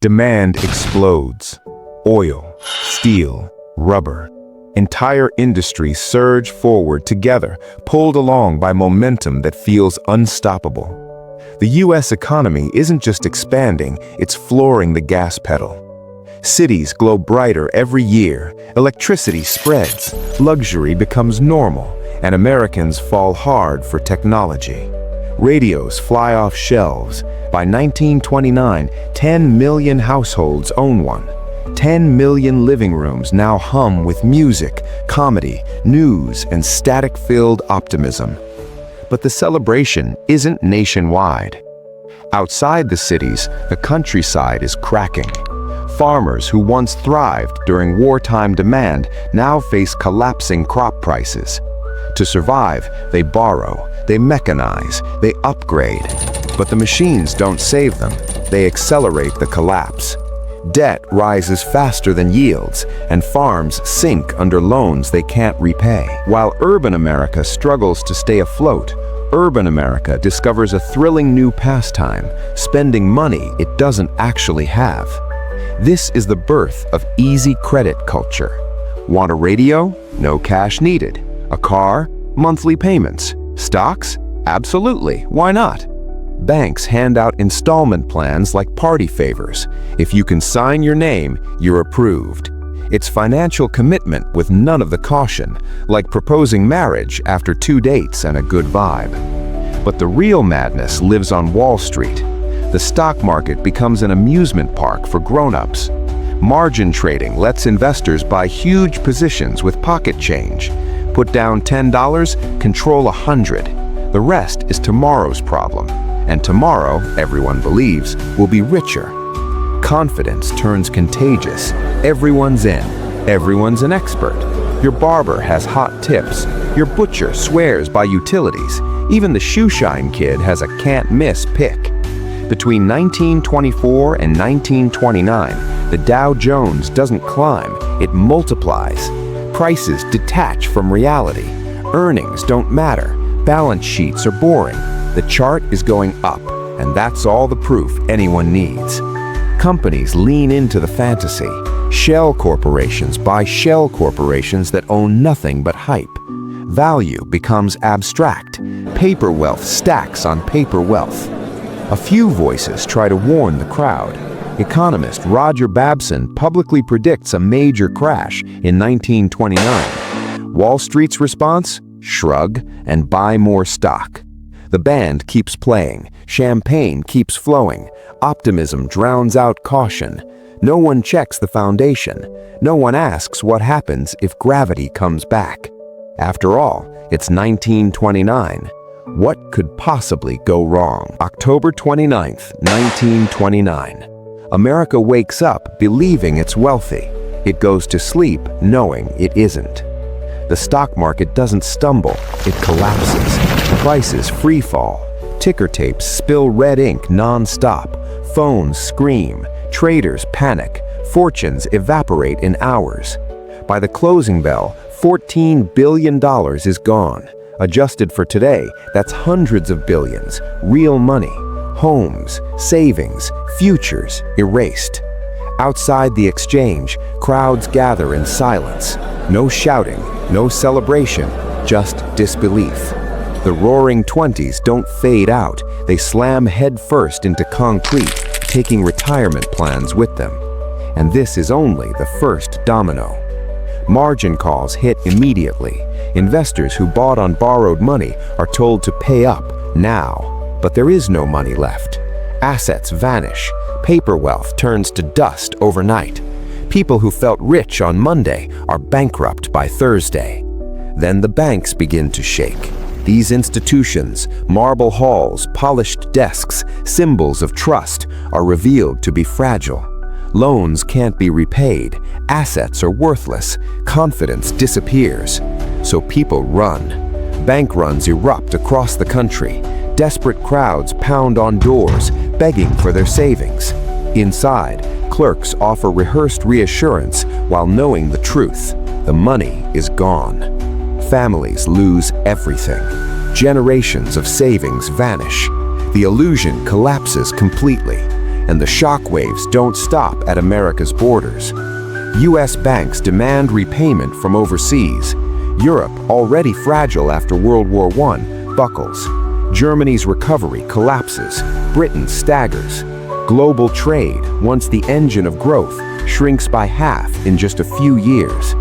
Demand explodes. Oil, steel, rubber. Entire industries surge forward together, pulled along by momentum that feels unstoppable. The US economy isn't just expanding, it's flooring the gas pedal. Cities glow brighter every year, electricity spreads, luxury becomes normal, and Americans fall hard for technology. Radios fly off shelves. By 1929, 10 million households own one. 10 million living rooms now hum with music, comedy, news, and static-filled optimism. But the celebration isn't nationwide. Outside the cities, the countryside is cracking. Farmers who once thrived during wartime demand now face collapsing crop prices. To survive, they borrow, they mechanize, they upgrade. But the machines don't save them, they accelerate the collapse. Debt rises faster than yields, and farms sink under loans they can't repay. While urban America struggles to stay afloat, urban America discovers a thrilling new pastime, spending money it doesn't actually have. This is the birth of easy credit culture. Want a radio? No cash needed. A car? Monthly payments. Stocks? Absolutely, why not? Banks hand out installment plans like party favors. If you can sign your name, you're approved. It's financial commitment with none of the caution, like proposing marriage after 2 dates and a good vibe. But the real madness lives on Wall Street. The stock market becomes an amusement park for grown-ups. Margin trading lets investors buy huge positions with pocket change. Put down $10, control 100. The rest is tomorrow's problem. And tomorrow, everyone believes, will be richer. Confidence turns contagious. Everyone's in. Everyone's an expert. Your barber has hot tips. Your butcher swears by utilities. Even the shoeshine kid has a can't-miss pick. Between 1924 and 1929, the Dow Jones doesn't climb, it multiplies. Prices detach from reality. Earnings don't matter. Balance sheets are boring. The chart is going up, and that's all the proof anyone needs. Companies lean into the fantasy. Shell corporations buy shell corporations that own nothing but hype. Value becomes abstract. Paper wealth stacks on paper wealth. A few voices try to warn the crowd. Economist Roger Babson publicly predicts a major crash in 1929. Wall Street's response? Shrug and buy more stock. The band keeps playing, champagne keeps flowing, optimism drowns out caution. No one checks the foundation. No one asks what happens if gravity comes back. After all, it's 1929. What could possibly go wrong? October 29th, 1929. America wakes up believing it's wealthy. It goes to sleep knowing it isn't. The stock market doesn't stumble, it collapses. Prices free fall. Ticker tapes spill red ink non-stop. Phones scream. Traders panic. Fortunes evaporate in hours. By the closing bell, $14 billion is gone. Adjusted for today, that's hundreds of billions. Real money. Homes, savings, futures erased. Outside the exchange, crowds gather in silence. No shouting, no celebration, just disbelief. The roaring 20s don't fade out. They slam headfirst into concrete, taking retirement plans with them. And this is only the first domino. Margin calls hit immediately. Investors who bought on borrowed money are told to pay up now. But there is no money left. Assets vanish. Paper wealth turns to dust overnight. People who felt rich on Monday are bankrupt by Thursday. Then the banks begin to shake. These institutions, marble halls, polished desks, symbols of trust, are revealed to be fragile. Loans can't be repaid, assets are worthless, confidence disappears. So people run. Bank runs erupt across the country. Desperate crowds pound on doors, begging for their savings. Inside, clerks offer rehearsed reassurance while knowing the truth. The money is gone. Families lose everything. Generations of savings vanish. The illusion collapses completely. And the shockwaves don't stop at America's borders. U.S. banks demand repayment from overseas. Europe, already fragile after World War I, buckles. Germany's recovery collapses. Britain staggers. Global trade, once the engine of growth, shrinks by half in just a few years.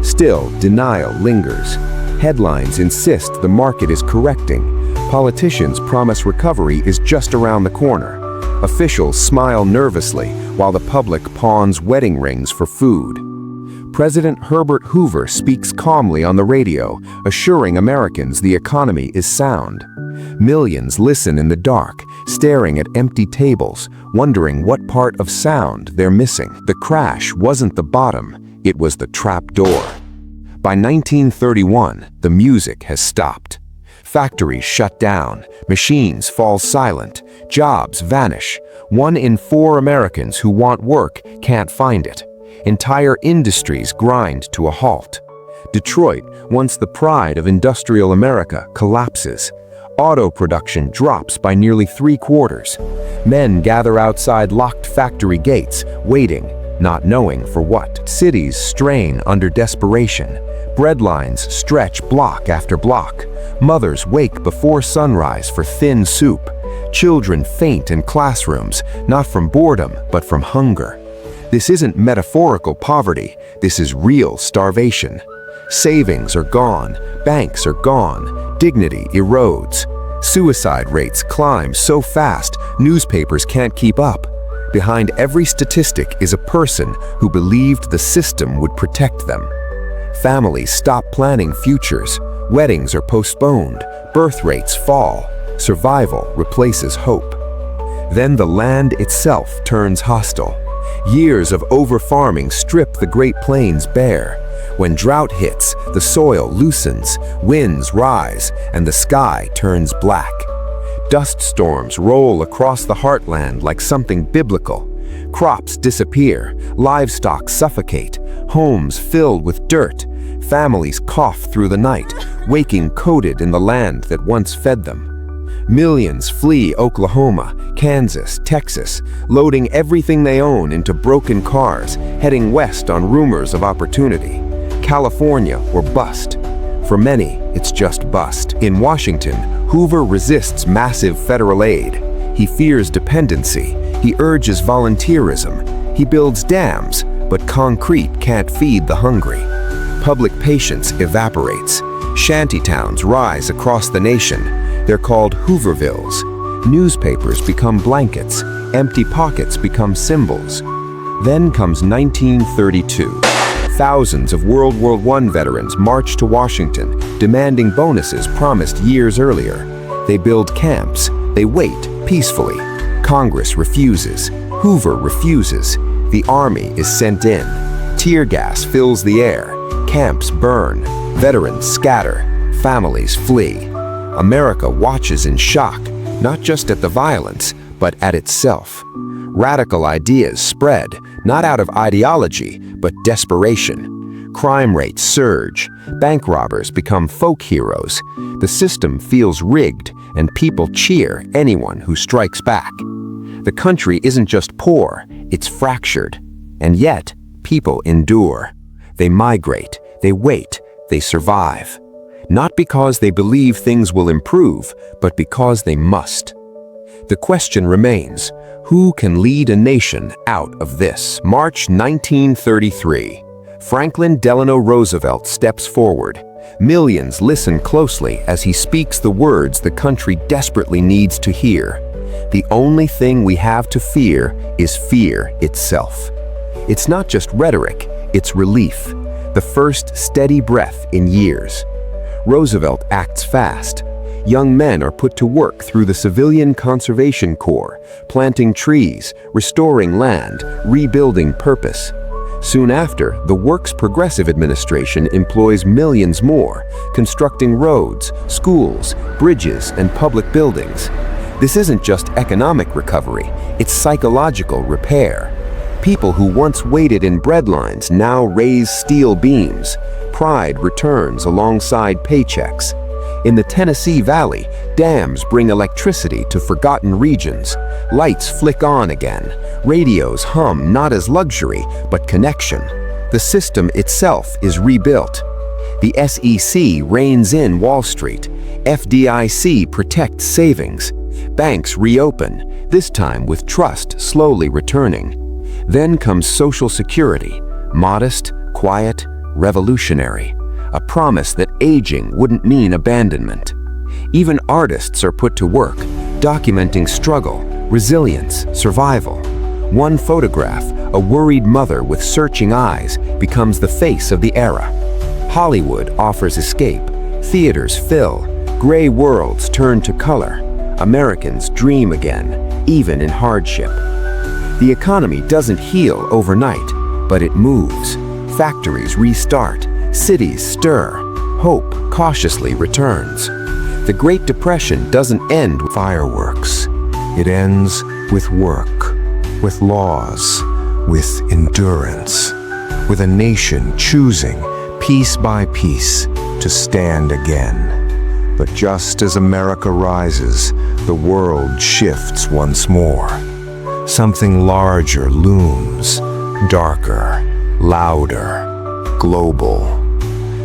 Still, denial lingers. Headlines insist the market is correcting. Politicians promise recovery is just around the corner. Officials smile nervously while the public pawns wedding rings for food. President Herbert Hoover speaks calmly on the radio, assuring Americans the economy is sound. Millions listen in the dark, staring at empty tables, wondering what part of sound they're missing. The crash wasn't the bottom, it was the trap door. By 1931, the music has stopped. Factories shut down, machines fall silent, jobs vanish. 1 in 4 Americans who want work can't find it. Entire industries grind to a halt. Detroit, once the pride of industrial America, collapses. Auto production drops by nearly 3/4. Men gather outside locked factory gates, waiting, not knowing for what. Cities strain under desperation. Breadlines stretch block after block. Mothers wake before sunrise for thin soup. Children faint in classrooms, not from boredom, but from hunger. This isn't metaphorical poverty, this is real starvation. Savings are gone, banks are gone, dignity erodes. Suicide rates climb so fast, newspapers can't keep up. Behind every statistic is a person who believed the system would protect them. Families stop planning futures. Weddings are postponed, birth rates fall, survival replaces hope. Then the land itself turns hostile. Years of over-farming strip the Great Plains bare. When drought hits, the soil loosens, winds rise, and the sky turns black. Dust storms roll across the heartland like something biblical. Crops disappear, livestock suffocate, homes filled with dirt. Families cough through the night, waking coated in the land that once fed them. Millions flee Oklahoma, Kansas, Texas, loading everything they own into broken cars, heading west on rumors of opportunity. California or bust. For many, it's just bust. In Washington, Hoover resists massive federal aid. He fears dependency. He urges volunteerism. He builds dams, but concrete can't feed the hungry. Public patience evaporates. Shantytowns rise across the nation. They're called Hoovervilles. Newspapers become blankets. Empty pockets become symbols. Then comes 1932. Thousands of World War I veterans march to Washington, demanding bonuses promised years earlier. They build camps. They wait peacefully. Congress refuses. Hoover refuses. The army is sent in. Tear gas fills the air. Camps burn. Veterans scatter. Families flee. America watches in shock, not just at the violence, but at itself. Radical ideas spread, not out of ideology, but desperation. Crime rates surge. Bank robbers become folk heroes. The system feels rigged, and people cheer anyone who strikes back. The country isn't just poor, it's fractured. And yet, people endure. They migrate, they wait, they survive. Not because they believe things will improve, but because they must. The question remains, who can lead a nation out of this? March 1933. Franklin Delano Roosevelt steps forward. Millions listen closely as he speaks the words the country desperately needs to hear. The only thing we have to fear is fear itself. It's not just rhetoric, it's relief. The first steady breath in years. Roosevelt acts fast. Young men are put to work through the Civilian Conservation Corps, planting trees, restoring land, rebuilding purpose. Soon after, the Works Progressive Administration employs millions more, constructing roads, schools, bridges, and public buildings. This isn't just economic recovery, it's psychological repair. People who once waited in breadlines now raise steel beams. Pride returns alongside paychecks. In the Tennessee Valley, dams bring electricity to forgotten regions. Lights flick on again. Radios hum not as luxury, but connection. The system itself is rebuilt. The SEC reins in Wall Street. FDIC protects savings. Banks reopen, this time with trust slowly returning. Then comes Social Security, modest, quiet, revolutionary. A promise that aging wouldn't mean abandonment. Even artists are put to work, documenting struggle, resilience, survival. One photograph, a worried mother with searching eyes, becomes the face of the era. Hollywood offers escape. Theaters fill. Gray worlds turn to color. Americans dream again, even in hardship. The economy doesn't heal overnight, but it moves. Factories restart. Cities stir. Hope cautiously returns. The Great Depression doesn't end with fireworks. It ends with work, with laws, with endurance, with a nation choosing, piece by piece, to stand again. But just as America rises, the world shifts once more. Something larger looms, darker, louder, global.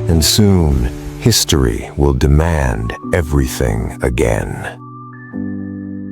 And soon, history will demand everything again.